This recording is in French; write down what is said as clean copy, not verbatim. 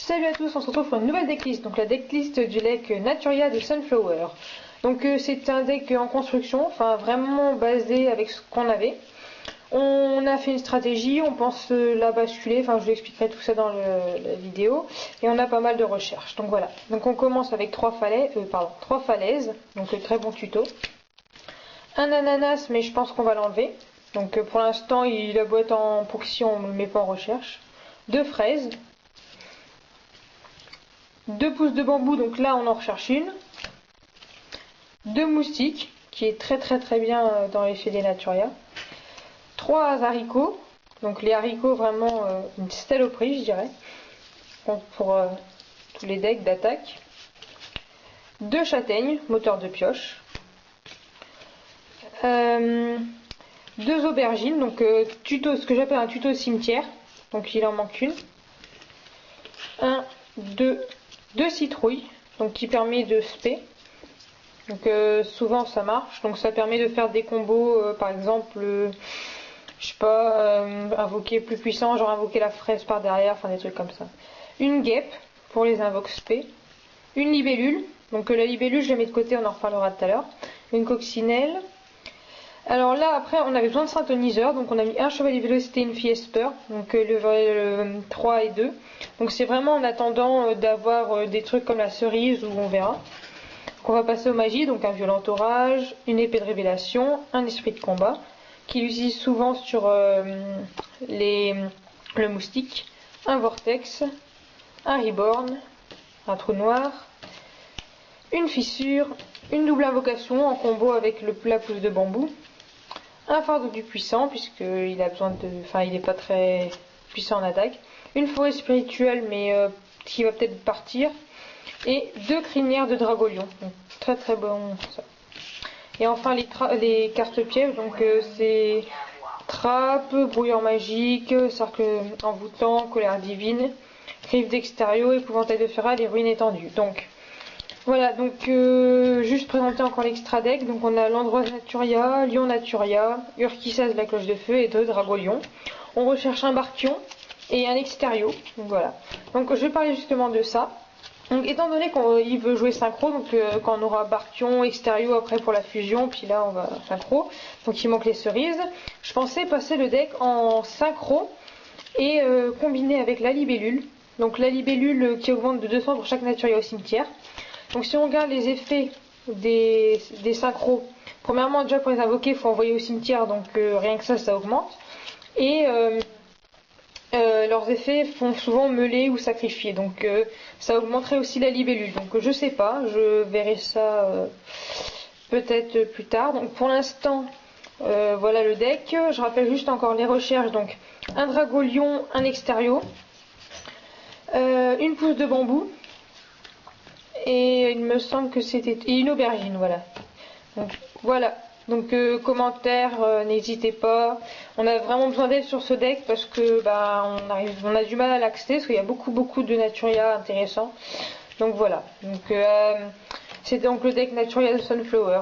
Salut à tous, on se retrouve pour une nouvelle decklist, donc la decklist du deck Naturia de Sunflower. Donc c'est un deck en construction, enfin vraiment basé avec ce qu'on avait. On a fait une stratégie, on pense la basculer, enfin je vous expliquerai tout ça dans la vidéo. Et on a pas mal de recherches, donc voilà. Donc on commence avec trois falaises, donc très bon tuto. Un ananas, mais je pense qu'on va l'enlever. Donc pour l'instant il a beau être en proxy, on ne le met pas en recherche. Deux fraises. 2 pousses de bambou, donc là on en recherche une. 2 moustiques, qui est très bien dans l'effet des Naturia. 3 haricots, donc les haricots vraiment une saloperie je dirais, pour tous les decks d'attaque. 2 châtaignes, moteur de pioche. 2 aubergines, donc tuto, ce que j'appelle un tuto cimetière, donc il en manque une. 2 citrouilles, donc qui permet de spé. Donc souvent ça marche, donc ça permet de faire des combos, par exemple, je sais pas, invoquer plus puissant, genre invoquer la fraise par derrière, enfin des trucs comme ça. Une guêpe pour les invoques spé. Une libellule, donc la libellule je la mets de côté, on en reparlera tout à l'heure. Une coccinelle. Alors là après on avait besoin de synthoniseur, donc on a mis un chevalier vélocité et une fille esper, donc le 3 et 2. Donc c'est vraiment en attendant d'avoir des trucs comme la cerise où on verra. Donc on va passer aux magies, donc un violent orage, une épée de révélation, un esprit de combat, qu'il utilise souvent sur le moustique, un vortex, un reborn, un trou noir, une fissure, une double invocation en combo avec la pousse de bambou, un fardeau du puissant puisqu'il a besoin de, enfin il n'est pas très puissant en attaque, une forêt spirituelle mais qui va peut-être partir, et 2 crinières de dragolion, donc très bon ça. Et enfin les cartes pièges, donc c'est trappe, brouillard magique, cercle envoûtant, colère divine, griffe d'extérieur, épouvantail de ferral et ruine étendue. Donc voilà, donc juste présenter encore l'extra deck. Donc on a l'Androise Naturia, Lion Naturia, Urkissaz la cloche de feu et 2 dragolions. On recherche un Barkion et un Extérieur. Donc voilà. Donc je vais parler justement de ça. Donc étant donné qu'il veut jouer synchro, donc quand on aura Barkion, Extérieur après pour la fusion, puis là on va synchro, donc il manque les cerises, je pensais passer le deck en synchro et combiner avec la libellule. Donc la libellule qui augmente de 200 pour chaque Naturia au cimetière. Donc si on regarde les effets des synchros, premièrement déjà pour les invoquer il faut envoyer au cimetière, donc rien que ça augmente. Et leurs effets font souvent meuler ou sacrifier, donc ça augmenterait aussi la libellule. Donc je sais pas, je verrai ça peut-être plus tard. Donc pour l'instant voilà le deck. Je rappelle juste encore les recherches, donc un dragolion, un extérieur, une pousse de bambou. Et il me semble que c'était une aubergine, voilà. Donc voilà. Donc commentaires, n'hésitez pas. On a vraiment besoin d'aide sur ce deck parce que on a du mal à l'accéder parce qu'il y a beaucoup de Naturia intéressants. Donc voilà. Donc c'est donc le deck Naturia de Sunflower.